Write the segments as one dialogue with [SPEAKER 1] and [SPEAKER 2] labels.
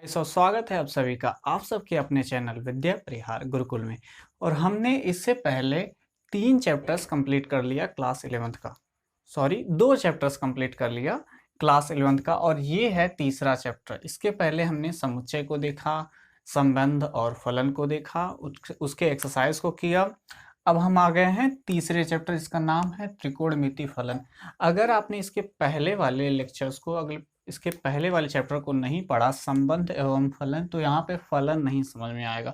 [SPEAKER 1] स्वागत है आप सभी का आप सबके अपने चैनल विद्या परिहार गुरुकुल में। और हमने इससे पहले 3 चैप्टर्स कंप्लीट कर लिया क्लास 11th का। सॉरी 2 चैप्टर्स कंप्लीट कर लिया क्लास 11th का और ये है तीसरा चैप्टर। इसके पहले हमने समुच्चय को देखा, संबंध और फलन को देखा, उसके एक्सरसाइज को किया। अब हम आ गए हैं तीसरे चैप्टर, इसका नाम है त्रिकोणमिति फलन। अगर आपने इसके पहले वाले लेक्चर्स को इसके पहले वाले चैप्टर को नहीं पढ़ा, संबंध एवं फलन, तो यहाँ पे फलन नहीं समझ में आएगा।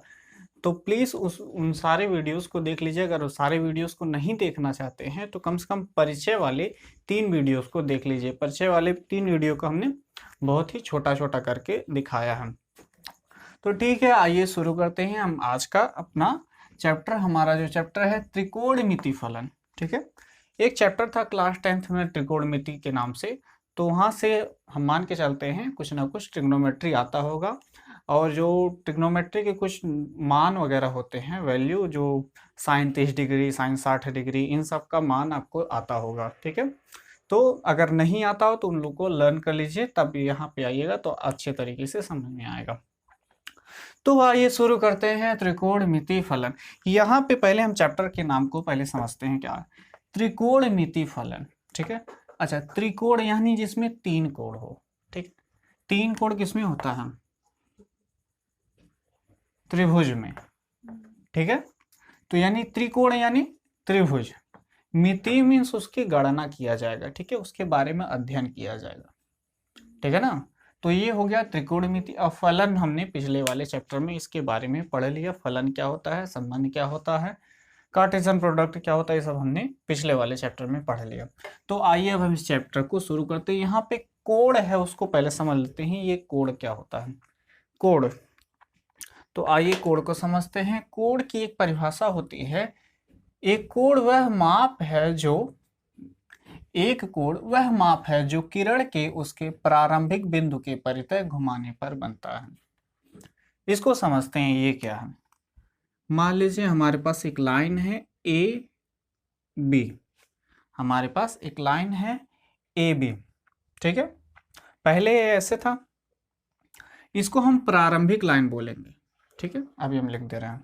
[SPEAKER 1] तो प्लीज़ उन सारे वीडियोस को देख लीजिए। अगर उस सारे वीडियोस को नहीं देखना चाहते हैं तो कम से कम परिचय वाले 3 वीडियोस को देख लीजिए। परिचय वाले 3 वीडियो को हमने बहुत ही छोटा छोटा करके दिखाया है। तो ठीक है, आइए शुरू करते हैं हम आज का अपना चैप्टर। हमारा जो चैप्टर है त्रिकोणमिति फलन। ठीक है, एक चैप्टर था क्लास 10th में त्रिकोणमिति के नाम से, तो वहाँ से हम मान के चलते हैं कुछ ना कुछ ट्रिग्नोमेट्री आता होगा। और जो ट्रिग्नोमेट्री के कुछ मान वगैरह होते हैं, वैल्यू, जो साइन 30 डिग्री, साइन 60 डिग्री, इन सब का मान आपको आता होगा। ठीक है, तो अगर नहीं आता हो तो उन लोग को लर्न कर लीजिए, तब यहाँ पे आइएगा तो अच्छे तरीके से समझ में आएगा। तो आइए शुरू करते हैं त्रिकोणमिति फलन। यहाँ पे पहले हम चैप्टर के नाम को पहले समझते हैं क्या है त्रिकोणमिति फलन। ठीक है, अच्छा, त्रिकोण यानी जिसमें 3 कोण हो। ठीक, 3 कोण किसमें होता है? त्रिभुज में। ठीक है, तो यानी त्रिकोण यानी त्रिभुज। मिति मीन्स उसकी गणना किया जाएगा। ठीक है, उसके बारे में अध्ययन किया जाएगा। ठीक है ना, तो ये हो गया त्रिकोणमिति। अब फलन हमने पिछले वाले चैप्टर में इसके बारे में पढ़ लिया। फलन क्या होता है, संबंध क्या होता है, कार्टेशियन प्रोडक्ट क्या होता है, ये सब हमने पिछले वाले चैप्टर में पढ़ लिया। तो आइए अब हम इस चैप्टर को शुरू करते हैं। यहाँ पे कोण है, उसको पहले समझ लेते हैं। ये कोण क्या होता है? कोण। तो आइए कोण को समझते हैं। कोण की एक परिभाषा होती है, एक कोण वह माप है जो किरण के उसके प्रारंभिक बिंदु के परितः घुमाने पर बनता है। इसको समझते हैं, ये क्या है। मान लीजिए हमारे पास एक लाइन है ए बी। हमारे पास एक लाइन है ए बी। ठीक है, पहले ऐसे था, इसको हम प्रारंभिक लाइन बोलेंगे। ठीक है, अभी हम लिख दे रहे हैं।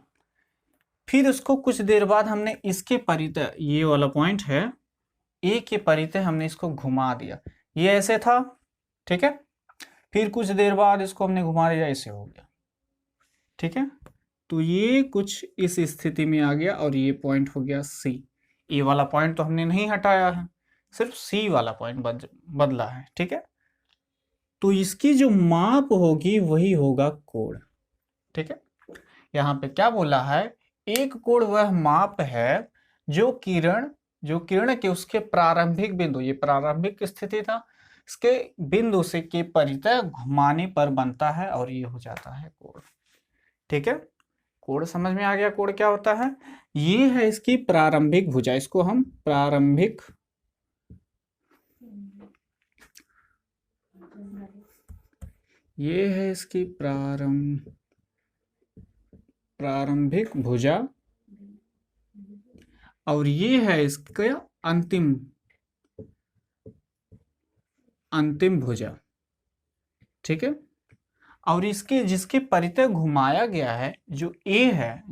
[SPEAKER 1] फिर उसको कुछ देर बाद हमने इसके परितः, ये वाला पॉइंट है ए के परितः, हमने इसको घुमा दिया। ये ऐसे था। ठीक है, फिर कुछ देर बाद इसको हमने घुमा दिया, ऐसे हो गया। ठीक है, तो ये कुछ इस स्थिति में आ गया और ये पॉइंट हो गया सी। ए वाला पॉइंट तो हमने नहीं हटाया है, सिर्फ सी वाला पॉइंट बदला है। ठीक है, तो इसकी जो माप होगी वही होगा कोण। ठीक है, यहाँ पे क्या बोला है, एक कोण वह माप है जो किरण के उसके प्रारंभिक बिंदु, ये प्रारंभिक स्थिति था, इसके बिंदु से के परितः घुमाने पर बनता है और ये हो जाता है कोण। ठीक है, कोण समझ में आ गया। कोण क्या होता है? ये है इसकी प्रारंभिक भुजा, इसको हम प्रारंभिक ये है इसकी प्रारंभिक भुजा और ये है इसका अंतिम भुजा। ठीक है, और इसके जिसके परितः घुमाया गया है, जो ए है,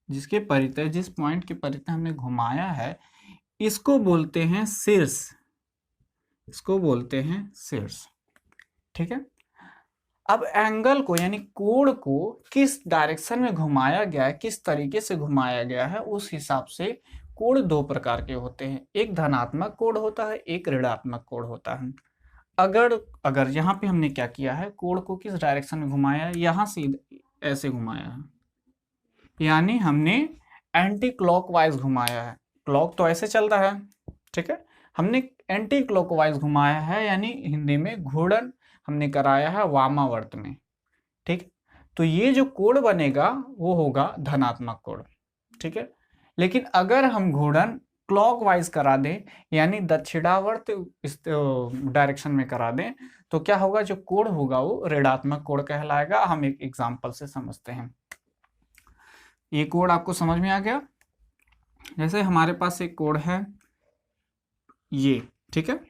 [SPEAKER 1] जिसके परितः, जिस पॉइंट के परितः हमने घुमाया है, इसको बोलते हैं शीर्ष। इसको बोलते हैं शीर्ष। ठीक है, अब एंगल को यानी कोण को किस डायरेक्शन में घुमाया गया है, किस तरीके से घुमाया गया है, उस हिसाब से कोण 2 प्रकार के होते हैं। एक धनात्मक कोण होता है, एक ऋणात्मक कोण होता है। अगर यहाँ पे हमने क्या किया है, कोण को किस डायरेक्शन में घुमाया है, यहाँ से ऐसे घुमाया है, यानी हमने एंटी क्लॉकवाइज घुमाया है। क्लॉक तो ऐसे चल रहा है। ठीक है, हमने एंटी क्लॉकवाइज घुमाया है, यानी हिंदी में घूर्णन हमने कराया है वामावर्त में। ठीक, तो ये जो कोण बनेगा वो होगा धनात्मक कोण। ठीक है, लेकिन अगर हम घूर्णन क्लॉकवाइज करा दें, यानी दक्षिणावर्त इस डायरेक्शन में करा दें, तो क्या होगा, जो कोण होगा वो ऋणात्मक कोण कहलाएगा। हम एक एग्जांपल से समझते हैं। ये कोण आपको समझ में आ गया। जैसे हमारे पास एक कोण है ये। ठीक है,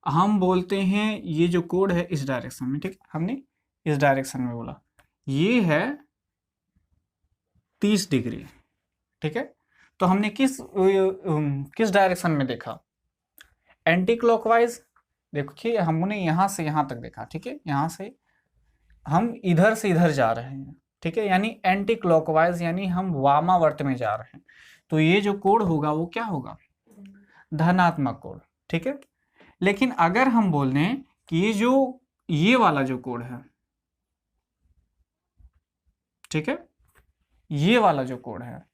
[SPEAKER 1] हम बोलते हैं ये जो कोण है इस डायरेक्शन में। ठीक, हमने इस डायरेक्शन में बोला, ये है 30 डिग्री, ठीक है। तो हमने किस डायरेक्शन में देखा, एंटी क्लॉकवाइज। देखिए हमने यहां से यहां तक देखा, ठीक है, यहां से हम इधर से इधर जा रहे हैं, ठीक है, यानी एंटी क्लॉकवाइज, यानी हम वामावर्त में जा रहे हैं। तो ये जो कोण होगा वो क्या होगा, धनात्मक कोण, ठीक है। लेकिन अगर हम बोल दें कि ये वाला जो कोण है, ठीक है, ये वाला जो कोण है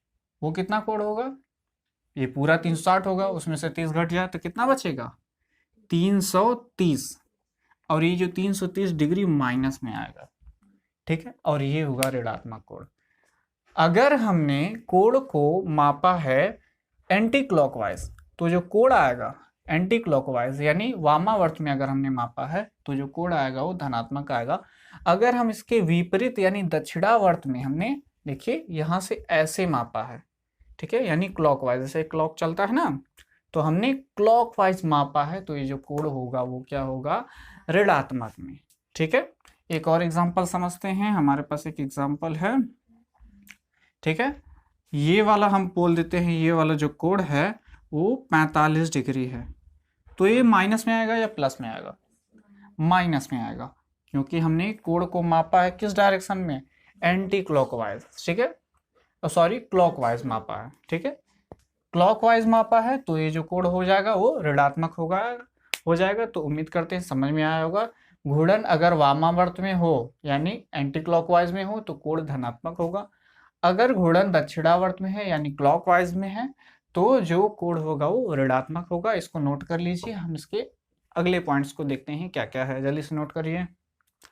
[SPEAKER 1] वो कितना कोण होगा, ये पूरा 360 होगा, उसमें से 30 घट जाए तो कितना बचेगा, 330। और ये जो 330 डिग्री माइनस में आएगा, ठीक है, और ये होगा ऋणात्मक कोण। अगर हमने कोण को मापा है एंटी क्लॉकवाइज, तो जो कोण आएगा एंटी क्लॉकवाइज यानी वामावर्त में अगर हमने मापा है तो जो कोण आएगा वो धनात्मक आएगा। अगर हम इसके विपरीत यानी दक्षिणावर्त में हमने, देखिए यहां से ऐसे मापा है, ठीक है, यानी क्लॉकवाइज, जैसे क्लॉक चलता है ना, तो हमने क्लॉकवाइज मापा है, तो ये जो कोण होगा वो क्या होगा, ऋणात्मक में, ठीक है। एक और एग्जांपल समझते हैं, हमारे पास एक एग्जांपल है, ठीक है। ये वाला हम बोल देते हैं, ये वाला जो कोण है वो 45 डिग्री है, तो ये माइनस में आएगा या प्लस में आएगा, माइनस में आएगा, क्योंकि हमने कोण को मापा है किस डायरेक्शन में, एंटी क्लॉकवाइज, ठीक है, सॉरी क्लॉकवाइज मापा है, ठीक है, क्लॉकवाइज मापा है, तो ये जो कोण हो जाएगा वो ऋणात्मक हो जाएगा। तो उम्मीद करते हैं समझ में आया होगा। घूर्णन अगर वामावर्त में हो यानी एंटी क्लॉकवाइज में हो तो कोण धनात्मक होगा, अगर घूर्णन दक्षिणावर्त में है यानी क्लॉकवाइज में है तो जो कोण होगा वो ऋणात्मक होगा। इसको नोट कर लीजिए, हम इसके अगले पॉइंट्स को देखते हैं क्या क्या है, जल्दी से नोट करिए।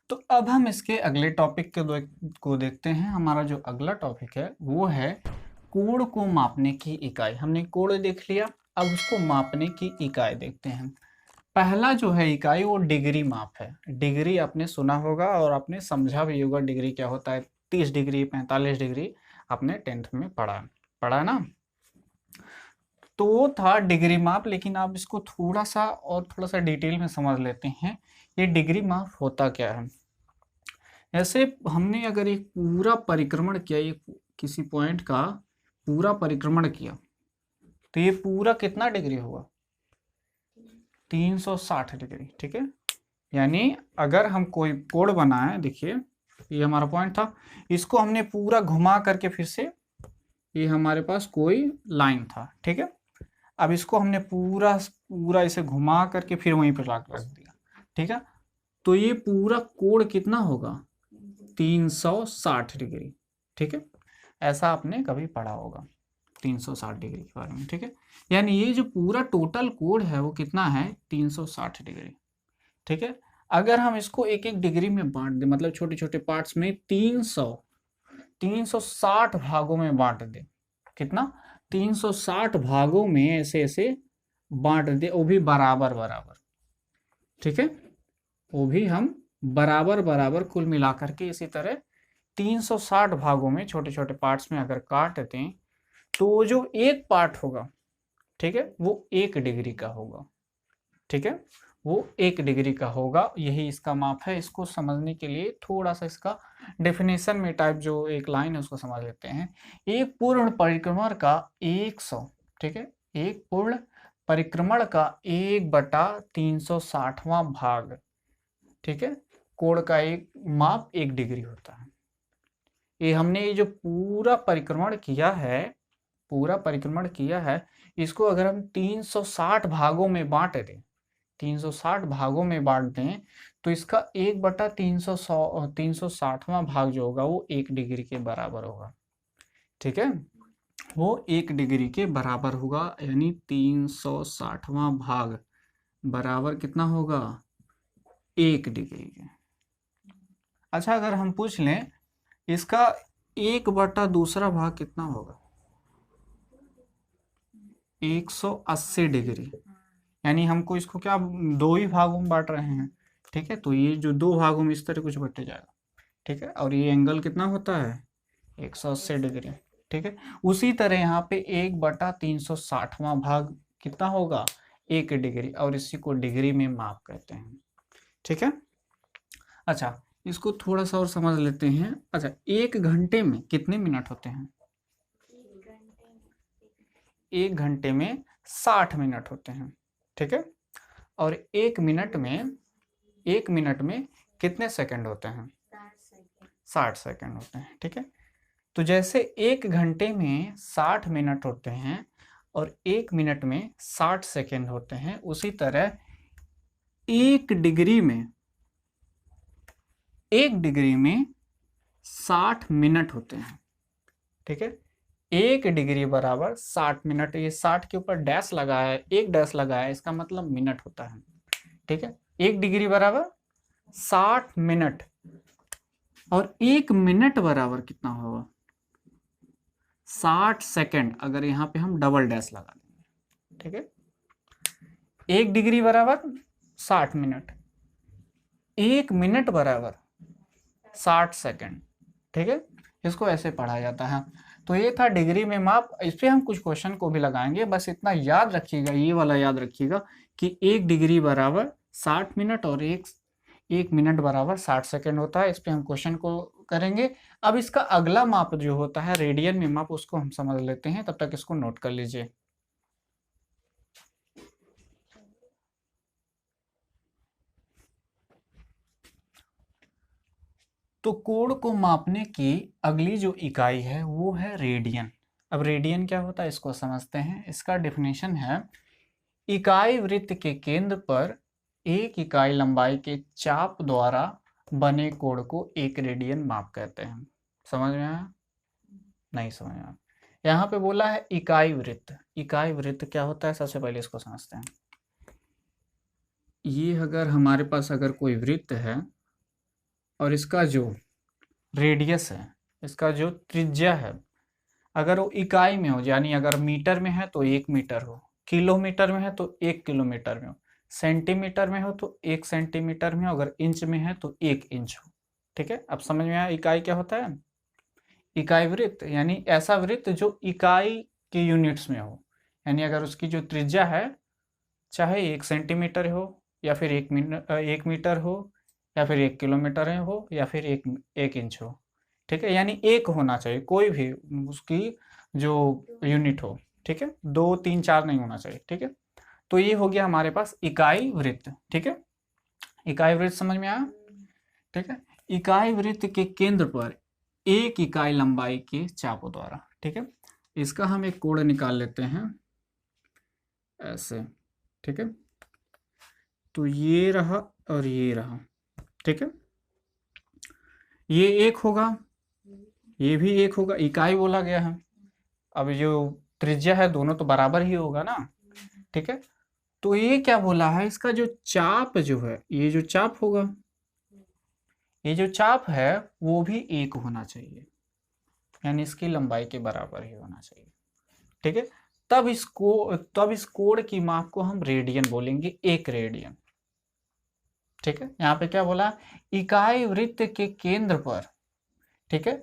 [SPEAKER 1] तो अब हम इसके अगले टॉपिक को देखते हैं। हमारा जो अगला टॉपिक है वो है कोण को मापने की इकाई। हमने कोण देख लिया, अब उसको मापने की इकाई देखते हैं। पहला जो है इकाई वो डिग्री माप है। डिग्री आपने सुना होगा और आपने समझा भी होगा डिग्री क्या होता है, 30 डिग्री 45 डिग्री आपने 10th में पढ़ा ना। तो वो था डिग्री माप, लेकिन आप इसको थोड़ा सा डिटेल में समझ लेते हैं, ये डिग्री माप होता क्या है। ऐसे हमने अगर एक पूरा परिक्रमण किया, एक किसी पॉइंट का पूरा परिक्रमण किया, तो ये पूरा कितना डिग्री होगा, 360 डिग्री, ठीक है। यानी अगर हम कोई कोण बनाए, देखिए ये हमारा पॉइंट था, इसको हमने पूरा घुमा करके फिर से, ये हमारे पास कोई लाइन था, ठीक है, अब इसको हमने पूरा इसे घुमा करके फिर वहीं पर रख दिया, ठीक है, तो ये पूरा कोण कितना होगा, 360 डिग्री, ठीक है। ऐसा आपने कभी पढ़ा होगा 360 डिग्री के बारे में, ठीक है। यानी ये जो पूरा टोटल कोण है वो कितना है, 360 डिग्री, ठीक है। अगर हम इसको एक एक डिग्री में बांट दें, मतलब छोटे छोटे पार्ट्स में 360 भागों में बांट दें, कितना, 360 भागों में ऐसे ऐसे बांट दे, वो भी बराबर बराबर, ठीक है, वो भी हम बराबर बराबर कुल मिलाकर के इसी तरह 360 भागों में छोटे छोटे पार्ट्स में अगर काट दें तो जो एक पार्ट होगा, ठीक है, वो 1 डिग्री का होगा, ठीक है, वो 1 डिग्री का होगा। यही इसका माप है। इसको समझने के लिए थोड़ा सा इसका डेफिनेशन में टाइप जो एक लाइन है उसको समझ लेते हैं। एक पूर्ण परिक्रमण का 100, ठीक है, एक पूर्ण परिक्रमण का 1/360वां भाग, ठीक है, कोण का एक माप 1 डिग्री होता है। ये हमने ये जो पूरा परिक्रमण किया है, इसको अगर हम 360 भागों में बांट दें, 360 भागों में बांट दें तो इसका 1/360वां भाग जो होगा वो 1 डिग्री के बराबर होगा, ठीक है, वो 1 डिग्री के बराबर होगा, यानी 360वां भाग बराबर कितना होगा, 1 डिग्री के। अच्छा, अगर हम पूछ लें इसका 1/2 भाग कितना होगा, 180 डिग्री, यानी हमको इसको क्या 2 ही भागों में बांट रहे हैं, ठीक है, तो ये जो 2 भागों में इस तरह कुछ बटे जाएगा, ठीक है, और ये एंगल कितना होता है 180 डिग्री, ठीक है। उसी तरह यहाँ पे 1/360वां भाग कितना होगा, 1 डिग्री, और इसी को डिग्री में माप कहते हैं, ठीक है। अच्छा, इसको थोड़ा सा और समझ लेते हैं। अच्छा, 1 घंटे में कितने मिनट होते हैं? 1 घंटे में 60 मिनट होते हैं, ठीक है। और 1 मिनट में कितने सेकंड होते हैं? 60 सेकंड होते हैं, ठीक है। तो जैसे 1 घंटे में 60 मिनट होते हैं और 1 मिनट में 60 सेकंड होते हैं, उसी तरह 1 डिग्री में 60 मिनट होते हैं, ठीक है। 1 डिग्री बराबर 60 मिनट। ये 60 के ऊपर डैश लगा है, एक डैश लगा है, इसका मतलब मिनट होता है, ठीक है। 1 डिग्री बराबर 60 मिनट। और 1 मिनट बराबर कितना होगा? 60 सेकंड। अगर यहाँ पे हम डबल डैश लगा देंगे, ठीक है। 1 डिग्री बराबर 60 मिनट, 1 मिनट बराबर 60 सेकंड, ठीक है। इसको ऐसे पढ़ा जाता है। तो ये था डिग्री में माप। इस पे हम कुछ क्वेश्चन को भी लगाएंगे, बस इतना याद रखिएगा, ये वाला याद रखिएगा कि 1 डिग्री बराबर 60 मिनट और एक मिनट बराबर 60 सेकंड होता है। इस पे हम क्वेश्चन को करेंगे। अब इसका अगला माप जो होता है रेडियन में माप, उसको हम समझ लेते हैं। तब तक इसको नोट कर लीजिए। तो कोण को मापने की अगली जो इकाई है वो है रेडियन। अब रेडियन क्या होता है इसको समझते हैं। इसका डेफिनेशन है, इकाई वृत्त के केंद्र पर 1 इकाई लंबाई के चाप द्वारा बने कोण को 1 रेडियन माप कहते हैं। समझ में आया? नहीं समझ में आया? यहाँ पे बोला है इकाई वृत्त। इकाई वृत्त क्या होता है, सबसे पहले इसको समझते हैं। ये अगर हमारे पास अगर कोई वृत्त है और इसका जो रेडियस है, इसका जो त्रिज्या है, अगर वो इकाई में हो, यानी अगर मीटर में है तो 1 मीटर हो, किलोमीटर में है तो 1 किलोमीटर में हो, सेंटीमीटर में हो तो 1 सेंटीमीटर में हो, अगर इंच में है तो 1 इंच हो, ठीक है। अब समझ में आया इकाई क्या होता है? इकाई वृत्त यानी ऐसा वृत्त जो इकाई के यूनिट्स में हो, यानी अगर उसकी जो त्रिज्या है चाहे 1 सेंटीमीटर हो या फिर 1 मीटर हो या फिर 1 किलोमीटर हो या फिर 1 इंच हो, ठीक है। यानी एक होना चाहिए, कोई भी उसकी जो यूनिट हो, ठीक है। 2 3 4 नहीं होना चाहिए, ठीक है। तो ये हो गया हमारे पास इकाई वृत्त, ठीक है। इकाई वृत्त समझ में आया, ठीक है। इकाई वृत्त के केंद्र पर 1 इकाई लंबाई के चापों द्वारा, ठीक है। इसका हम एक कोण निकाल लेते हैं ऐसे, ठीक है। तो ये रहा और ये रहा, ठीक है। ये एक होगा, ये भी एक होगा, इकाई बोला गया है। अब जो त्रिज्या है दोनों तो बराबर ही होगा ना, ठीक है। तो ये क्या बोला है, इसका जो चाप जो है, ये जो चाप होगा, ये जो चाप है वो भी एक होना चाहिए, यानी इसकी लंबाई के बराबर ही होना चाहिए, ठीक है। तब इस कोण की माप को हम रेडियन बोलेंगे, 1 रेडियन, ठीक है। यहाँ पे क्या बोला, इकाई वृत्त के केंद्र पर, ठीक है,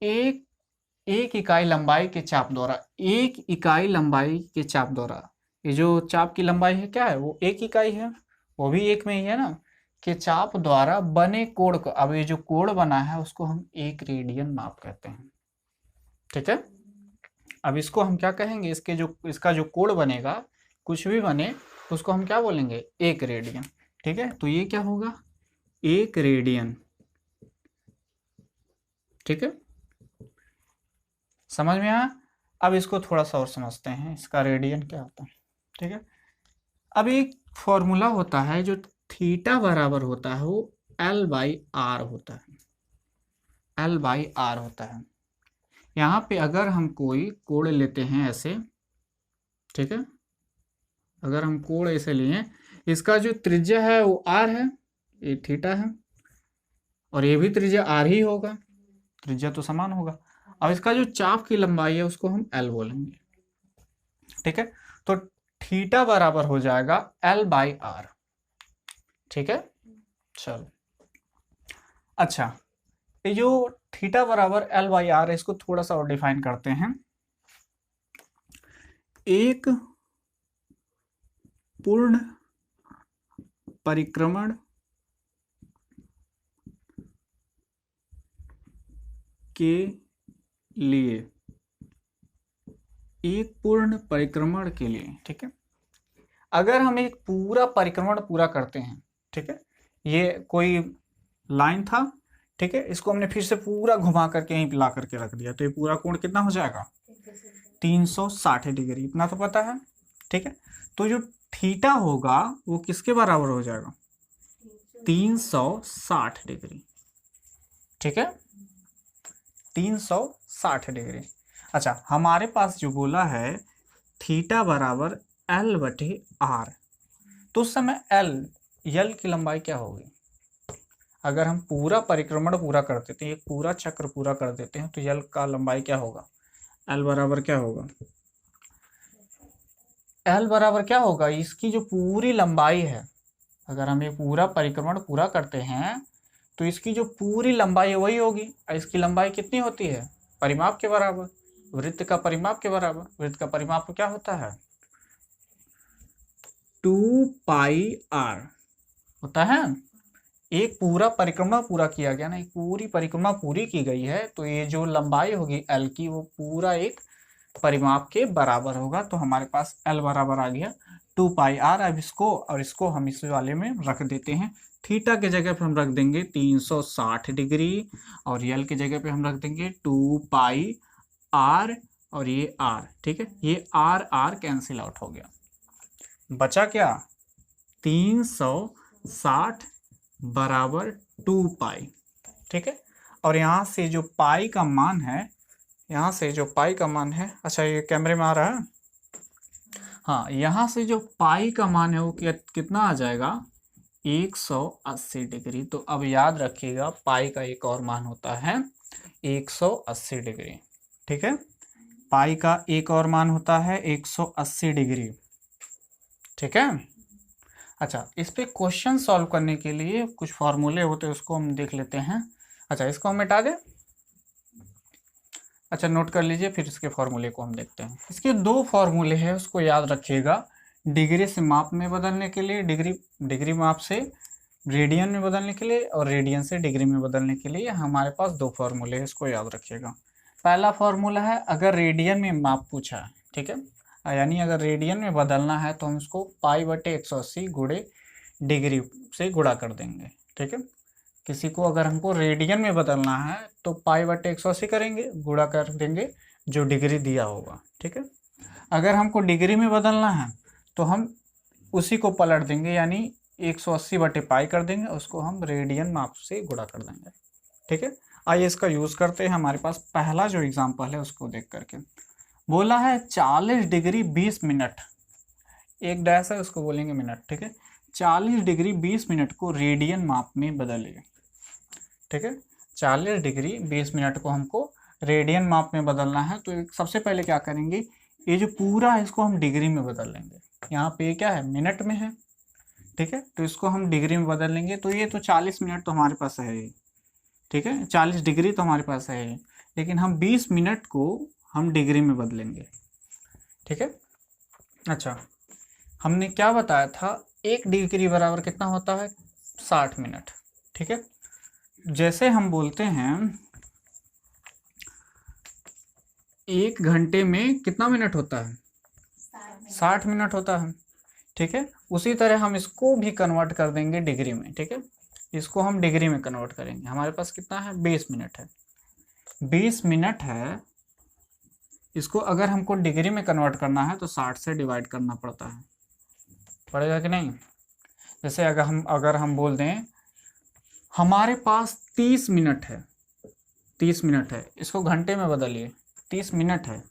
[SPEAKER 1] एक एक इकाई लंबाई के चाप द्वारा, 1 इकाई लंबाई के चाप द्वारा, ये जो चाप की लंबाई है क्या है, वो 1 इकाई है, वो भी एक में ही है ना, के चाप द्वारा बने कोण को, अब ये जो कोण बना है उसको हम 1 रेडियन माप कहते हैं, ठीक है। अब इसको हम क्या कहेंगे, इसका जो कोण बनेगा, कुछ भी बने, उसको हम क्या बोलेंगे, 1 रेडियन, ठीक है। तो ये क्या होगा, 1 रेडियन, ठीक है। समझ में आया? अब इसको थोड़ा सा और समझते हैं, इसका रेडियन क्या होता है, ठीक है। अब एक फॉर्मूला होता है जो थीटा बराबर होता है, वो L/R होता है, L/R होता है। यहाँ पे अगर हम कोई कोण लेते हैं ऐसे, ठीक है, अगर हम कोण ऐसे लिए, इसका जो त्रिज्या है वो R है, ये थीटा है, और ये भी त्रिज्या R ही होगा, त्रिज्या तो समान होगा। अब इसका जो चाप की लंबाई है उसको हम L बोलेंगे, ठीक है। तो थीटा बराबर हो जाएगा L/R, ठीक है। चलो, अच्छा, ये जो थीटा बराबर L/R है, इसको थोड़ा सा और डिफाइन करते हैं। एक पूर्ण परिक्रमण के लिए, एक पूर्ण परिक्रमण के लिए, ठीक है। अगर हम एक पूरा परिक्रमण पूरा करते हैं, ठीक है, ये कोई लाइन था, ठीक है, इसको हमने फिर से पूरा घुमा करके यहीं ला करके रख दिया, तो ये पूरा कोण कितना हो जाएगा 360 डिग्री, इतना तो पता है, ठीक है। तो जो थीटा होगा वो किसके बराबर हो जाएगा 360 डिग्री, ठीक है, 360 डिग्री। अच्छा, हमारे पास जो बोला है थीटा बराबर L/R, तो उस समय L की लंबाई क्या होगी? अगर हम पूरा परिक्रमण पूरा कर देते हैं, एक पूरा चक्र पूरा कर देते हैं, तो L का लंबाई क्या होगा? L बराबर क्या होगा? L बराबर क्या होगा? इसकी जो पूरी लंबाई है, अगर हम ये पूरा परिक्रमण पूरा करते हैं तो इसकी जो पूरी लंबाई है वही होगी। इसकी लंबाई कितनी होती है? परिमाप के बराबर, वृत्त का परिमाप के बराबर। वृत्त का परिमाप क्या होता है? 2πr होता है। एक पूरा परिक्रमा पूरा किया गया ना, एक पूरी परिक्रमा पूरी की गई है, तो ये जो लंबाई होगी L की वो पूरा एक परिमाप के बराबर होगा। तो हमारे पास L बराबर आ गया 2πr। अब इसको और इसको हम इस वाले में रख देते हैं। थीटा के जगह पे हम रख देंगे 360 डिग्री और L की जगह पे हम रख देंगे 2πr और ये r, ठीक है। ये r कैंसिल आउट हो गया, बचा क्या? 360 बराबर 2π, ठीक है। और यहाँ से जो पाई का मान है, यहाँ से जो पाई का मान है, अच्छा ये कैमरे में आ रहा है, हाँ, यहाँ से जो पाई का मान है वो कितना आ जाएगा? 180 डिग्री। तो अब याद रखिएगा पाई का एक और मान होता है 180 डिग्री, ठीक है। पाई का एक और मान होता है 180 डिग्री, ठीक है। अच्छा, इस पे क्वेश्चन सॉल्व करने के लिए कुछ फॉर्मूले होते हैं, उसको हम देख लेते हैं। अच्छा, इसको हम मिटा दें। अच्छा, नोट कर लीजिए, फिर इसके फॉर्मूले को हम देखते हैं। इसके दो फॉर्मूले हैं, उसको याद रखिएगा। डिग्री से माप में बदलने के लिए, डिग्री माप से रेडियन में बदलने के लिए, और रेडियन से डिग्री में बदलने के लिए हमारे पास दो फॉर्मूले हैं, इसको याद रखिएगा। पहला फॉर्मूला है, अगर रेडियन में माप पूछा है, ठीक है, यानी अगर रेडियन में बदलना है तो हम इसको π/180 गुणे डिग्री से गुणा कर देंगे, ठीक है। किसी को अगर हमको रेडियन में बदलना है तो π/180 करेंगे, गुणा कर देंगे जो डिग्री दिया होगा, ठीक है। अगर हमको डिग्री में बदलना है तो हम उसी को पलट देंगे, यानी 180/π कर देंगे, उसको हम रेडियन माप से गुणा कर देंगे, ठीक है। आइए इसका यूज़ करते हैं। हमारे पास पहला जो एग्जाम्पल है उसको देख करके बोला है 40 डिग्री 20 मिनट, एक डैश है उसको बोलेंगे मिनट, ठीक है। 40 डिग्री 20 मिनट को रेडियन माप में बदलिए, ठीक है। 40 डिग्री 20 मिनट को हमको रेडियन माप में बदलना है, तो सबसे पहले क्या करेंगे, ये जो पूरा है इसको हम डिग्री में बदल लेंगे। यहाँ पे क्या है? मिनट में है, ठीक है, तो इसको हम डिग्री में बदल लेंगे। तो ये तो 40 मिनट तो हमारे पास है, ठीक है, 40 डिग्री तो हमारे पास है, लेकिन हम 20 मिनट को हम डिग्री में बदलेंगे, ठीक है। अच्छा, हमने क्या बताया था? 1 डिग्री बराबर कितना होता है? 60 मिनट, ठीक है। जैसे हम बोलते हैं 1 घंटे में कितना मिनट होता है? 60 मिनट होता है, ठीक है। उसी तरह हम इसको भी कन्वर्ट कर देंगे डिग्री में, ठीक है। इसको हम डिग्री में कन्वर्ट करेंगे। हमारे पास कितना है? 20 मिनट है, 20 मिनट है। इसको अगर हमको डिग्री में कन्वर्ट करना है तो 60 से डिवाइड करना पड़ता है, पड़ेगा कि नहीं? जैसे अगर हम बोल दें हमारे पास 30 मिनट है, 30 मिनट है, इसको घंटे में बदलिए। 30 मिनट है,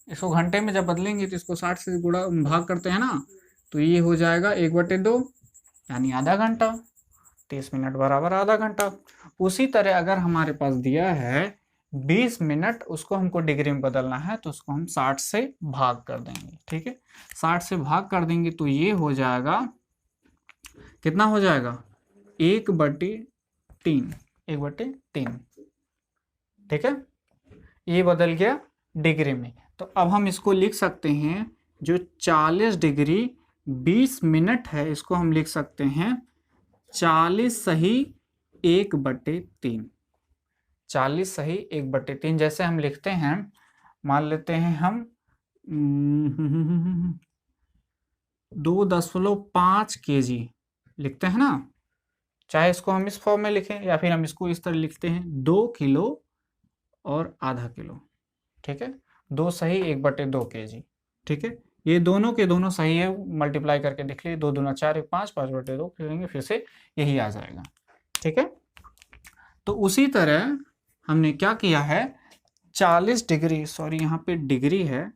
[SPEAKER 1] इसको घंटे में जब बदलेंगे तो इसको 60 से गुणा भाग करते हैं ना, तो ये हो जाएगा 1/2, यानी आधा घंटा। 30 मिनट बराबर आधा घंटा। उसी तरह अगर हमारे पास दिया है 20 मिनट, उसको हमको डिग्री में बदलना है तो उसको हम 60 से भाग कर देंगे, ठीक है। 60 से भाग कर देंगे तो ये हो जाएगा, कितना हो जाएगा? 1/3, 1/3, ठीक है। ये बदल गया डिग्री में। तो अब हम इसको लिख सकते हैं, जो 40 डिग्री 20 मिनट है इसको हम लिख सकते हैं 40 सही 1/3, 40 सही 1/3। जैसे हम लिखते हैं, मान लेते हैं हम 2.5 kg लिखते हैं ना, चाहे इसको हम इस फॉर्म में लिखें या फिर हम इसको इस तरह लिखते हैं 2 किलो और आधा किलो। ठीक है, 2 सही 1/2 kg। ठीक है, ये दोनों के दोनों सही है, मल्टीप्लाई करके देख लीजिए, 2 दूना 4 1 5 5/2 करेंगे फिर से यही आ जाएगा। ठीक है, तो उसी तरह हमने क्या किया है, 40 डिग्री, सॉरी यहाँ पे डिग्री है,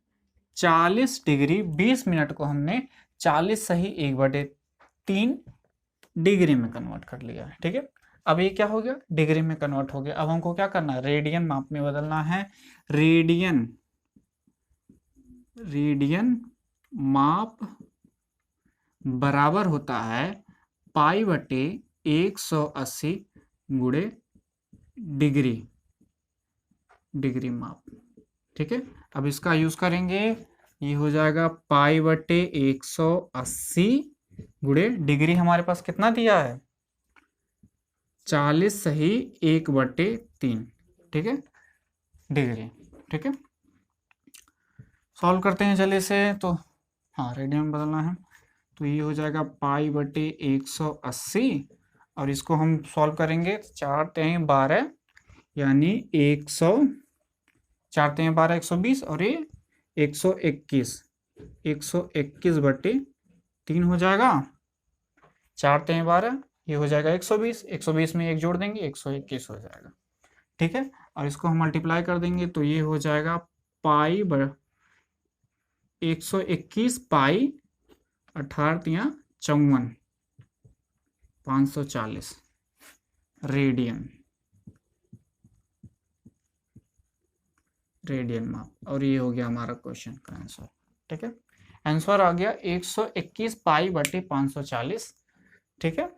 [SPEAKER 1] 40 डिग्री 20 मिनट को हमने 40 सही 1/3 डिग्री में कन्वर्ट कर लिया है। ठीक है, अब ये क्या हो गया, डिग्री में कन्वर्ट हो गया। अब हमको क्या करना है, रेडियन माप में बदलना है। रेडियन माप बराबर होता है π/180 गुणे डिग्री माप। ठीक है, अब इसका यूज करेंगे, ये हो जाएगा π/180 गुणे डिग्री, हमारे पास कितना दिया है 40 सही 1/3। ठीक है, डिग्री। ठीक है, सॉल्व करते हैं चलिए से, तो हाँ रेडियन में बदलना है, तो ये हो जाएगा π/180 और इसको हम सॉल्व करेंगे 4 × 12 यानी 4 × 12 120 और ये 121/3 हो जाएगा। 4 × 12 ये हो जाएगा 120, 120 में 1 जोड़ देंगे 121 हो जाएगा। ठीक है, और इसको हम मल्टीप्लाई कर देंगे तो ये हो जाएगा 121 पाई 18 × 54 540 रेडियन माप, और ये हो गया हमारा क्वेश्चन का आंसर। ठीक है, आंसर आ गया 121 π/540। ठीक है,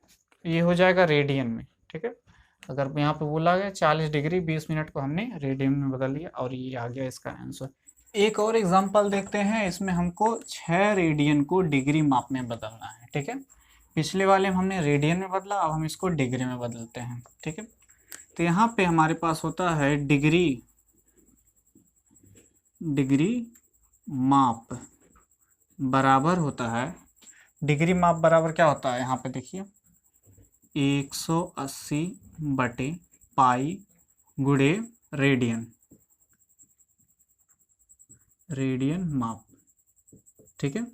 [SPEAKER 1] ये हो जाएगा रेडियन में। ठीक है, अगर यहाँ पे बोला गया 40 डिग्री 20 मिनट को हमने रेडियन में बदल लिया और ये आ गया इसका आंसर। एक और एग्जांपल देखते हैं, इसमें हमको 6 रेडियन को डिग्री माप में बदलना है। ठीक है, पिछले वाले में हमने रेडियन में बदला, अब हम इसको डिग्री में बदलते हैं। ठीक है, तो यहाँ पे हमारे पास होता है डिग्री माप बराबर होता है, डिग्री माप बराबर क्या होता है, यहाँ पे देखिए 180/π गुणे रेडियन माप। ठीक है,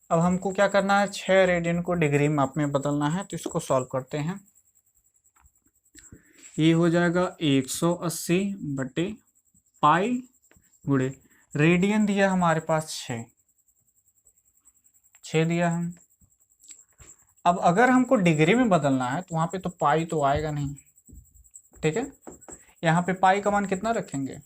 [SPEAKER 1] अब हमको क्या करना है, 6 रेडियन को डिग्री माप में बदलना है, तो इसको सॉल्व करते हैं। ये हो जाएगा 180/π गुणे रेडियन दिया हमारे पास 6 दिया है। अब अगर हमको डिग्री में बदलना है तो वहाँ पे तो पाई तो आएगा नहीं। ठीक है, यहाँ पे पाई का मान कितना रखेंगे,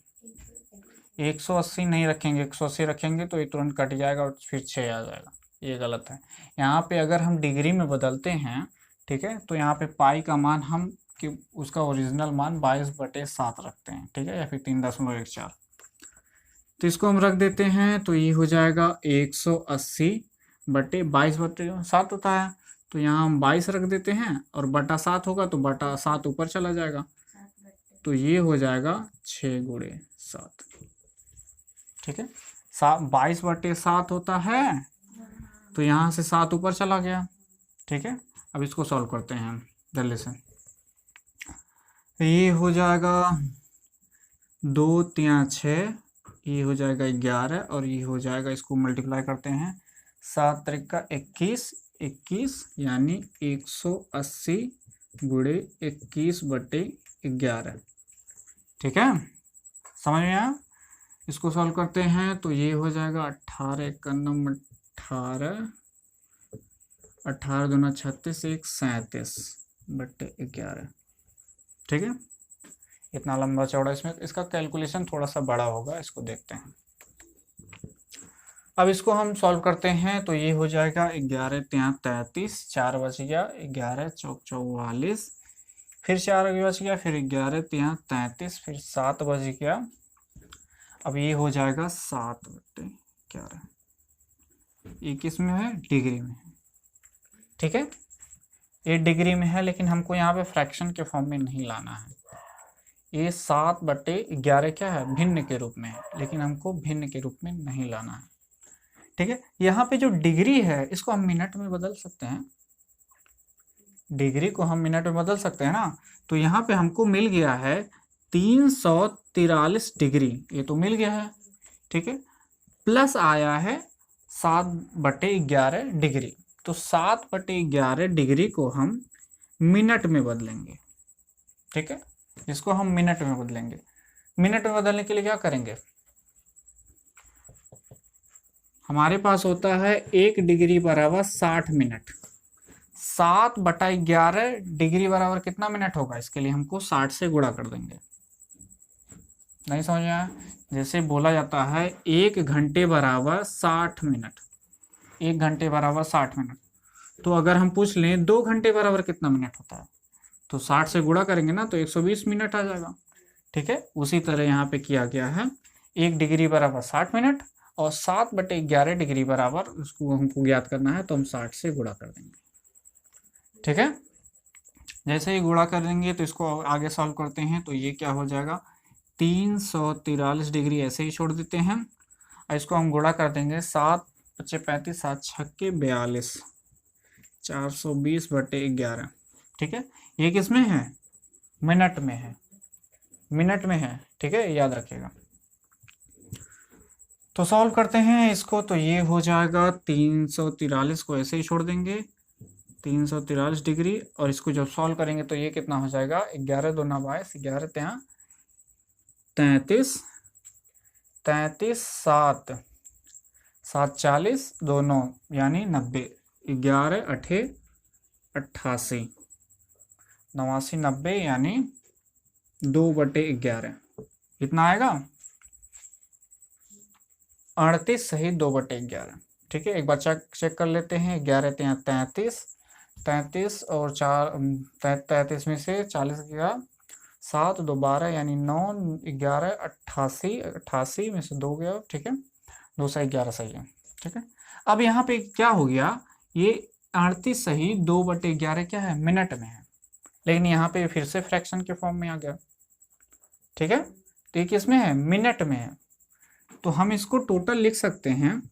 [SPEAKER 1] 180 नहीं रखेंगे, 180 रखेंगे तो ये तुरंत कट जाएगा और फिर 6 आ जाएगा, ये गलत है। यहाँ पे अगर हम डिग्री में बदलते हैं, ठीक है, तो यहाँ पे पाई का मान हम कि उसका ओरिजिनल मान 22/7 रखते हैं। ठीक है, या फिर 3.14, तो इसको हम रख देते हैं, तो ये हो जाएगा 180/22/7 होता है, तो यहाँ हम 22 रख देते हैं और बटा 7 होगा तो बटा 7 ऊपर चला जाएगा, तो ये हो जाएगा 6 × 7। ठीक है, 22/7 होता है, तो यहाँ से 7 ऊपर चला गया। ठीक है, अब इसको सॉल्व करते हैं हम जल्दी से, ये हो जाएगा 2 × 6, ये हो जाएगा 11 और ये हो जाएगा, इसको मल्टीप्लाई करते हैं, 7 × 21 यानी 180 × 21/11। ठीक है, समझ में आया, इसको सॉल्व करते हैं तो ये हो जाएगा 18 × 18, 18 दूना 36, 37/11। ठीक है, इतना लंबा चौड़ा, इसमें इसका कैलकुलेशन थोड़ा सा बड़ा होगा, इसको देखते हैं। अब इसको हम सॉल्व करते हैं तो ये हो जाएगा 11 × 33, 4 बच गया, 11 × 44, फिर 4 बच गया, फिर 11 × 33, फिर 7 बच गया। अब ये हो जाएगा 7/11, ये किस में है, डिग्री में है। ठीक है, ये डिग्री में है, लेकिन हमको यहाँ पे फ्रैक्शन के फॉर्म में नहीं लाना है, ये 7/11 क्या है, भिन्न के रूप में है, लेकिन हमको भिन्न के रूप में नहीं लाना है। ठीक है, यहाँ पे जो डिग्री है इसको हम मिनट में बदल सकते हैं, डिग्री को हम मिनट में बदल सकते हैं ना। तो यहाँ पे हमको मिल गया है 343 डिग्री, ये तो मिल गया है। ठीक है, प्लस आया है 7/11 डिग्री। तो 7/11 डिग्री को हम मिनट में बदलेंगे। ठीक है, इसको हम मिनट में बदलेंगे। मिनट में बदलने के लिए क्या करेंगे, हमारे पास होता है 1 डिग्री बराबर 60 मिनट। 7/11 डिग्री बराबर कितना मिनट होगा, इसके लिए हमको 60 से गुणा कर देंगे। नहीं समझ में आया? जैसे बोला जाता है 1 घंटे बराबर 60 मिनट, 1 घंटे बराबर 60 मिनट। तो अगर हम पूछ लें 2 घंटे बराबर कितना मिनट होता है, तो 60 से गुणा करेंगे ना, तो 120 मिनट आ जाएगा। ठीक है, उसी तरह यहाँ पे किया गया है, 1 डिग्री बराबर 60 मिनट और 7/11 डिग्री बराबर उसको हमको ज्ञात करना है, तो हम 60 से गुणा कर देंगे। ठीक है, जैसे ही गुणा कर देंगे तो इसको आगे सॉल्व करते हैं, तो ये क्या हो जाएगा, 343 डिग्री ऐसे ही छोड़ देते हैं और इसको हम गुणा कर देंगे 7×5 = 35, 7×6 = 42, 420/11। ठीक है, ये किस में है, मिनट में है, मिनट में है। ठीक है, याद रखिएगा। तो सॉल्व करते हैं इसको, तो ये हो जाएगा 343 को ऐसे ही छोड़ देंगे, 343 डिग्री, और इसको जब सॉल्व करेंगे तो ये कितना हो जाएगा, 11 × 2 = 22, 11 × 3 = 33, 33 7 7 40 2 9 यानी 90, 11 8 88, 89 90 यानी 2/11, कितना आएगा, 38 सही 2/11। ठीक है, एक बार चेक कर लेते हैं, 11 × 3 = 33, 33 और 4 33 में से 40 गया, 7 2 12 यानी 9 11 88, 88 में से 2 गया। ठीक है, 2 से 11 सही है। ठीक है, अब यहाँ पे क्या हो गया, ये 38 सही 2/11 क्या है, मिनट में है, लेकिन यहाँ पे फिर से फ्रैक्शन के फॉर्म में आ गया। ठीक है, तो ये किस में है, मिनट में है। तो हम इसको टोटल लिख सकते हैं,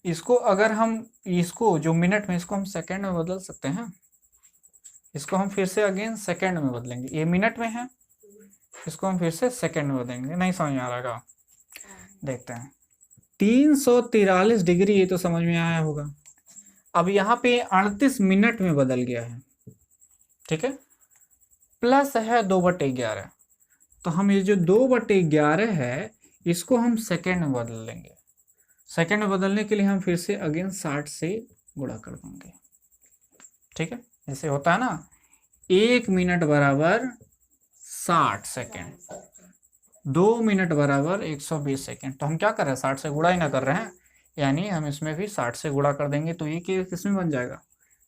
[SPEAKER 1] इसको अगर हम इसको जो मिनट में, इसको हम सेकंड में बदल सकते हैं, इसको हम फिर से अगेन सेकंड में बदलेंगे। ये मिनट में है, इसको हम फिर से सेकंड में बदलेंगे। नहीं समझ आ रहा, देखते हैं। 343 डिग्री, ये तो समझ में आया होगा। अब यहाँ पे 38 मिनट में बदल गया है। ठीक है, प्लस है 2/11, तो हम ये जो 2/11 है इसको हम सेकंड में बदल लेंगे। सेकंड में बदलने के लिए हम फिर से अगेन 60 से गुणा कर देंगे। ठीक है, जैसे होता है ना, 1 मिनट बराबर 60 सेकेंड, 2 मिनट बराबर 120 सेकेंड। तो हम क्या कर रहे हैं, 60 से गुणा ही ना कर रहे हैं, यानी हम इसमें भी 60 से गुणा कर देंगे, तो ये किस में बन जाएगा,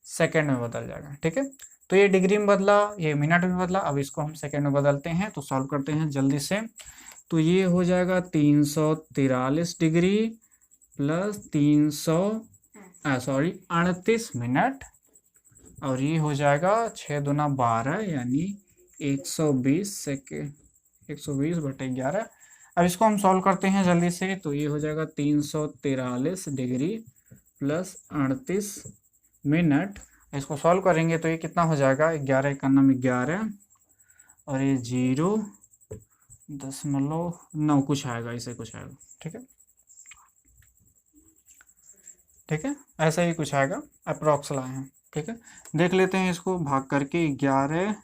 [SPEAKER 1] सेकंड में बदल जाएगा। ठीक है, तो ये डिग्री में बदला, ये मिनट में बदला, अब इसको हम सेकंड में बदलते हैं। तो सॉल्व करते हैं जल्दी से, तो ये हो जाएगा 343 डिग्री प्लस 38 मिनट, और ये हो जाएगा 6 दूना 12 यानी 120 सेकेंड, 120/11। अब इसको हम सॉल्व करते हैं जल्दी से, तो ये हो जाएगा 343 डिग्री प्लस 38 मिनट। इसको सॉल्व करेंगे तो ये कितना हो जाएगा, 11 × 9 = 11 और ये 0.9 कुछ आएगा, इसे कुछ आएगा। ठीक है, ठीक है, ऐसा ही कुछ आएगा, अप्रॉक्स लाए हैं। ठीक है, देख लेते हैं इसको भाग करके, 11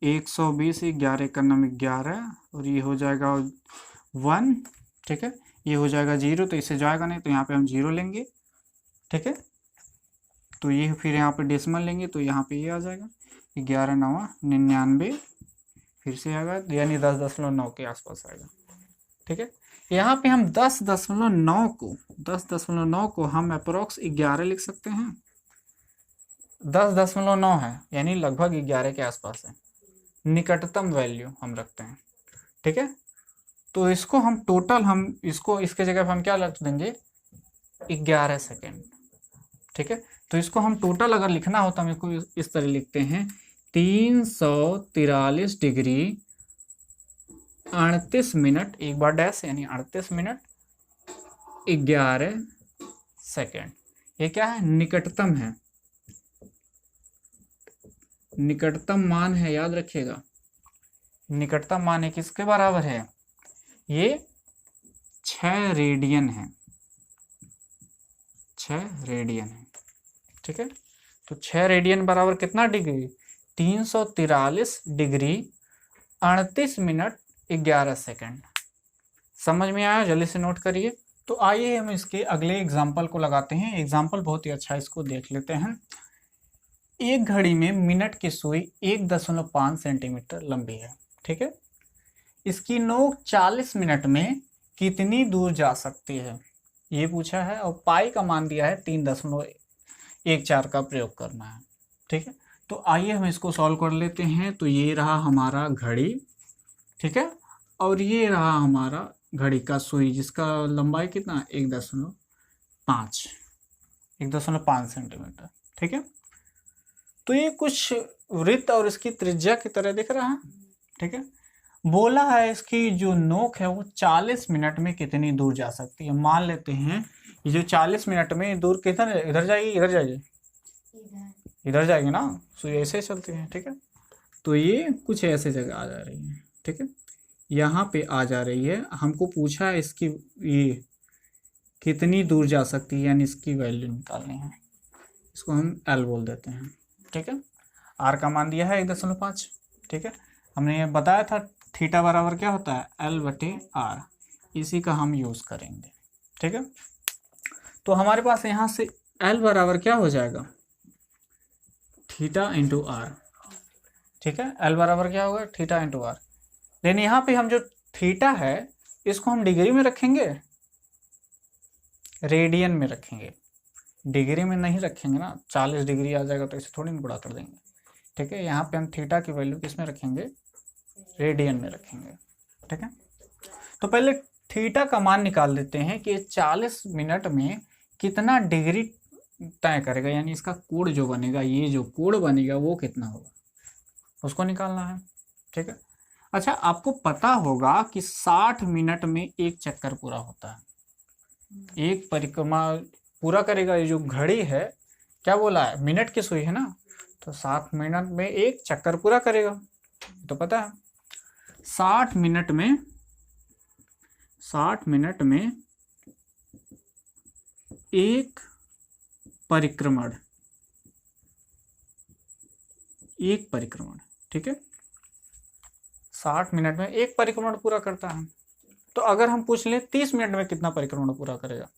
[SPEAKER 1] 120, 11 × 9 = 11 और ये हो जाएगा 1। ठीक है, ये हो जाएगा 0, तो इससे जाएगा नहीं, तो यहाँ पे हम 0 लेंगे। ठीक है, तो ये फिर यहाँ पे डेसिमल लेंगे, तो यहाँ पे ये आ जाएगा 11 × 9 = 99, फिर से आएगा यानी 10.9 के आसपास आएगा। ठीक है, यहाँ पे हम 10.9 को हम अप्रोक्स 11 लिख सकते हैं। 10.9 है यानी लगभग 11 के आसपास है, निकटतम वैल्यू हम रखते हैं। ठीक है, तो इसको हम टोटल, हम इसको इसके जगह पर हम क्या रख देंगे, 11 सेकेंड। ठीक है, तो इसको हम टोटल अगर लिखना हो तो हम इसको इस तरह लिखते हैं 343 डिग्री 38 मिनट, एक बार डैश यानी 38 मिनट 11 सेकेंड। ये क्या है? निकटतम है, निकटतम मान है, याद रखिएगा। निकटतम मान है किसके बराबर है? ये 6 रेडियन है, 6 रेडियन है। ठीक है, तो 6 रेडियन बराबर कितना डिग्री? 343 degree 38 minute 11 second. समझ में आया? जल्दी से नोट करिए। तो आइए हम इसके अगले एग्जाम्पल को लगाते हैं। एग्जाम्पल बहुत ही अच्छा है, इसको देख लेते हैं। एक घड़ी में मिनट की सुई 1.5 सेंटीमीटर लंबी है। ठीक है, इसकी नोक 40 मिनट में कितनी दूर जा सकती है, ये पूछा है। और पाई का मान दिया है 3.14 का प्रयोग करना है। ठीक है, तो आइए हम इसको सॉल्व कर लेते हैं। तो ये रहा हमारा घड़ी, ठीक है, और ये रहा हमारा घड़ी का सुई, जिसका लंबाई कितना? 1.5 सेंटीमीटर। ठीक है, तो ये कुछ वृत्त और इसकी त्रिज्या की तरह दिख रहा है। ठीक है, बोला है इसकी जो नोक है वो 40 मिनट में कितनी दूर जा सकती है। मान लेते हैं ये जो 40 मिनट में दूर कितना, इधर जाएगी, इधर जाएगी, इधर जाएगी ना, सुई ऐसे चलती है। ठीक है, तो ये कुछ ऐसे जगह आ जा रही है। ठीक है, यहाँ पे आ जा रही है। हमको पूछा है इसकी ये कितनी दूर जा सकती है, यानी इसकी वैल्यू निकालनी है। इसको हम एल बोल देते हैं। ठीक है, आर का मान दिया है 1.5। ठीक है, हमने ये बताया था थीटा बराबर क्या होता है? L/R। इसी का हम यूज़ करेंगे। ठीक है, तो हमारे पास यहाँ से L बराबर क्या हो जाएगा? Theta into r. ठीक है, L बराबर क्या होगा? Theta into r. लेकिन यहाँ पे हम जो थीटा है इसको हम डिग्री में रखेंगे, रेडियन में रखेंगे, डिग्री में नहीं रखेंगे ना। 40 डिग्री आ जाएगा तो इसे थोड़ी ना गुणा कर देंगे। ठीक है, यहाँ पे हम थीटा की वैल्यू किस में रखेंगे? रेडियन में रखेंगे। ठीक है, तो पहले थीटा का मान निकाल देते हैं कि 40 मिनट में कितना डिग्री तय करेगा, यानी इसका कोण जो बनेगा, ये जो कोण बनेगा वो कितना होगा, उसको निकालना है। ठीक है, अच्छा, आपको पता होगा कि 60 मिनट में एक चक्कर पूरा होता है, एक परिक्रमा पूरा करेगा। ये जो घड़ी है, क्या बोला है? मिनट की सुई है ना, तो 60 मिनट में एक चक्कर पूरा करेगा, तो पता है। 60 मिनट में एक परिक्रमण, ठीक है, 60 मिनट में एक परिक्रमण पूरा करता है। तो अगर हम पूछ लें 30 मिनट में कितना परिक्रमण पूरा करेगा,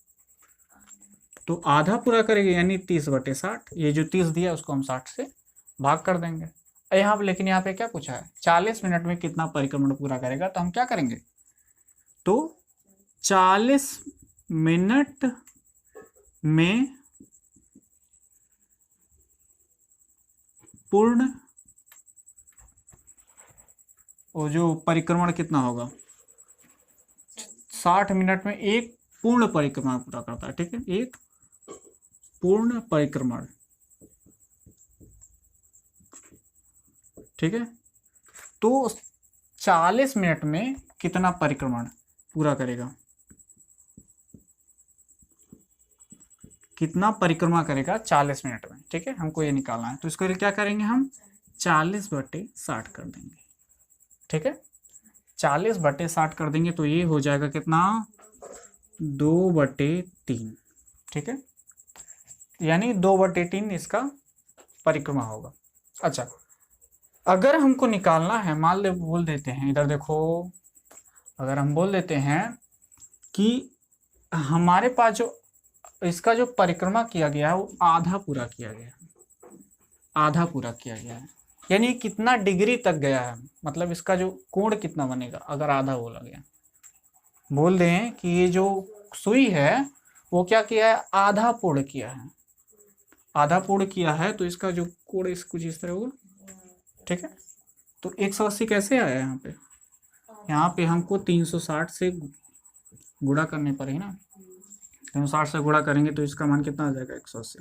[SPEAKER 1] तो आधा पूरा करेगा, यानी 30/60। ये जो 30 दिया उसको हम 60 से भाग कर देंगे। यहाँ पे लेकिन यहाँ पे क्या पूछा है? 40 मिनट में कितना परिक्रमण पूरा करेगा, तो हम क्या करेंगे? तो 40 मिनट में पूर्ण, वो जो परिक्रमण कितना होगा? 60 मिनट में एक पूर्ण परिक्रमण पूरा करता है। ठीक है, एक पूर्ण परिक्रमण। ठीक है, तो 40 मिनट में कितना परिक्रमण पूरा करेगा, कितना परिक्रमा करेगा 40 मिनट में। ठीक है, हमको ये निकालना है। तो इसको क्या करेंगे हम? 40/60 कर देंगे। ठीक है, 40/60 कर देंगे तो ये हो जाएगा कितना? 2/3। ठीक है, यानी 2/3 इसका परिक्रमा होगा। अच्छा, अगर हमको निकालना है, मान ले बोल देते हैं, इधर देखो, अगर हम बोल देते हैं कि हमारे पास जो इसका जो परिक्रमा किया गया है वो आधा पूरा किया गया है, यानी कितना डिग्री तक गया है, मतलब इसका जो कोण कितना बनेगा अगर आधा बोला गया। बोल दें कि ये जो सुई है वो क्या किया है? आधा पूर्ण किया है, तो इसका जो कोण इस कुछ इस तरह होगा। ठीक है, तो 180 कैसे आया यहाँ पे हमको 360 से गुणा करने पर ही ना, 360 से गुणा करेंगे तो इसका मान कितना आ जाएगा? 180।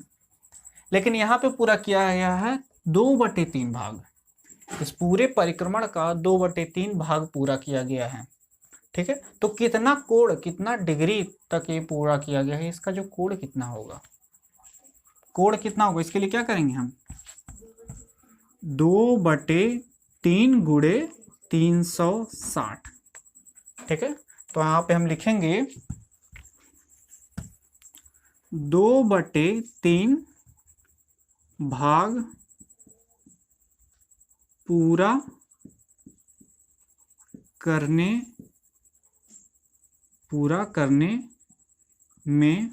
[SPEAKER 1] लेकिन यहाँ पे पूरा किया गया है 2/3 भाग। इस पूरे परिक्रमण का 2/3 भाग पूरा किया गया है। ठीक है, तो कितना कोण, कितना डिग्री तक ये पूरा किया गया है, इसका जो कोण कितना होगा, कोण कितना होगा, इसके लिए क्या करेंगे हम, 2/3 गुणे 360। ठीक है, तो यहाँ पे हम लिखेंगे 2/3 भाग पूरा करने में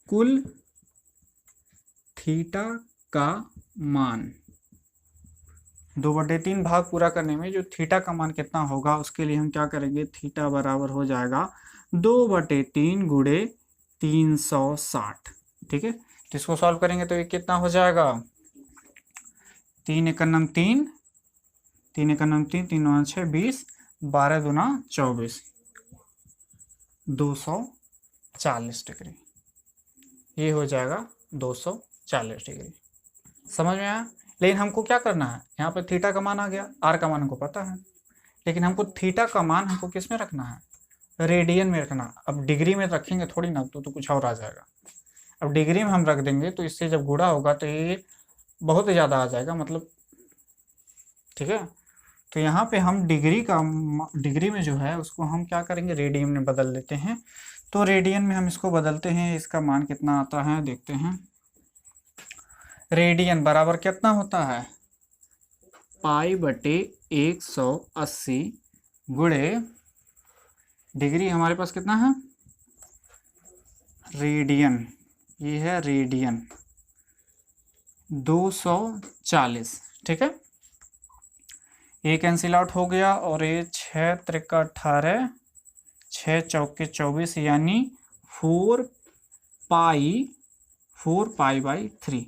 [SPEAKER 1] कुल थीटा का मान, 2/3 भाग पूरा करने में जो थीटा का मान कितना होगा, उसके लिए हम क्या करेंगे, थीटा बराबर हो जाएगा 2/3 गुणे 360। ठीक है, तो इसको सॉल्व करेंगे तो ये कितना हो जाएगा, 3 एकम 3, 3 एकम 3, 3 9 6 20, 12 दूना 24, 240 डिग्री, ये हो जाएगा 240 डिग्री। समझ में आया? लेकिन हमको क्या करना है, यहाँ पे थीटा का मान आ गया, आर का मान हमको पता है, लेकिन हमको थीटा का मान हमको किस में रखना है, रेडियन में रखना। अब डिग्री में रखेंगे थोड़ी ना, तो कुछ और आ जाएगा। अब डिग्री में हम रख देंगे तो इससे जब गुणा होगा तो ये बहुत ज़्यादा आ जाएगा, मतलब ठीक है। तो यहाँ पे हम डिग्री में जो है उसको हम क्या करेंगे, रेडियन में बदल देते हैं। तो रेडियन में हम इसको बदलते हैं, इसका मान कितना आता है देखते हैं। रेडियन बराबर कितना होता है, π/180 गुणे, डिग्री हमारे पास कितना है, रेडियन, ये है रेडियन 240। ठीक है, ये कैंसिल आउट हो गया और ये 6 त्रिका 18, 6 चौके 24, यानी 4π/3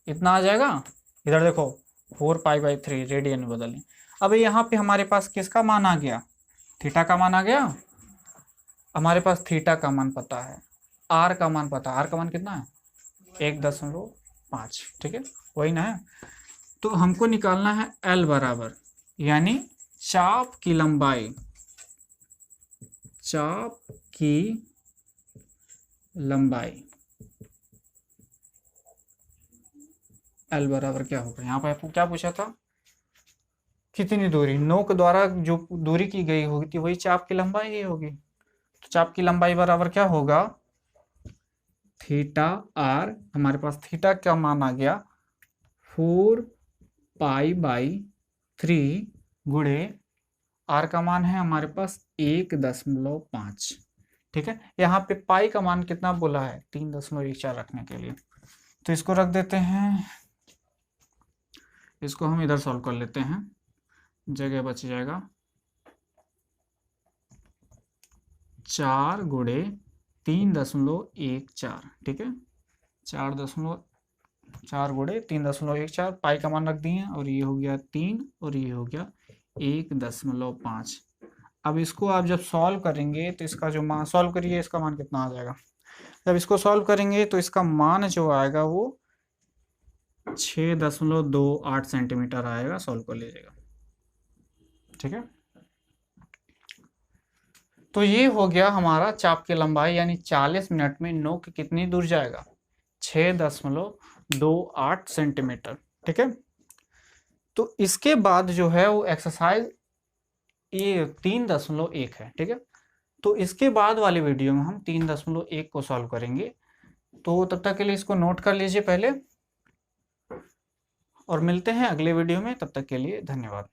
[SPEAKER 1] इतना आ जाएगा। इधर देखो 4π/3 रेडियन में बदलें। अब यहाँ पे हमारे पास किसका मान आ गया, थीटा का मान आ गया। हमारे पास थीटा का मान पता है, आर का मान पता है, आर का मान कितना है 1.5। ठीक है, वही ना है। तो हमको निकालना है एल बराबर, यानी चाप की लंबाई, चाप की लंबाई एल बराबर क्या होगा। यहाँ पर आपको क्या पूछा था, कितनी दूरी, नोक द्वारा जो दूरी की गई होगी थी वही चाप की लंबाई ही होगी। तो चाप की लंबाई बराबर क्या होगा, थीटा आर, हमारे पास थीटा का मान आ गया 4π/3 गुणे आर का मान है हमारे पास 1.5। ठीक है, यहाँ पे पाई का मान कितना बोला है, 3.14 रखने के लिए, तो इसको रख देते हैं, इसको हम इधर सॉल्व कर लेते हैं, जगह बच जाएगा। 4 गुणे 3.14। ठीक है, 4 गुणे 3.14, पाई का मान रख दिए, और ये हो गया 3 और ये हो गया 1.5। अब इसको आप जब सॉल्व करेंगे तो इसका जो मान, सॉल्व करिए, इसका मान कितना आ जाएगा। जब इसको सॉल्व करेंगे तो इसका मान जो आएगा वो 6.28 सेंटीमीटर आएगा। सॉल्व कर लीजिएगा। ठीक है, तो ये हो गया हमारा चाप की लंबाई, यानी 40 मिनट में नोक कितनी दूर जाएगा, 6.28 सेंटीमीटर। ठीक है, तो इसके बाद जो है वो एक्सरसाइज ये 3.1 है। ठीक है, तो इसके बाद वाली वीडियो में हम 3.1 को सॉल्व करेंगे। तो तब तक के लिए इसको नोट कर लीजिए पहले, और मिलते हैं अगले वीडियो में। तब तक के लिए धन्यवाद।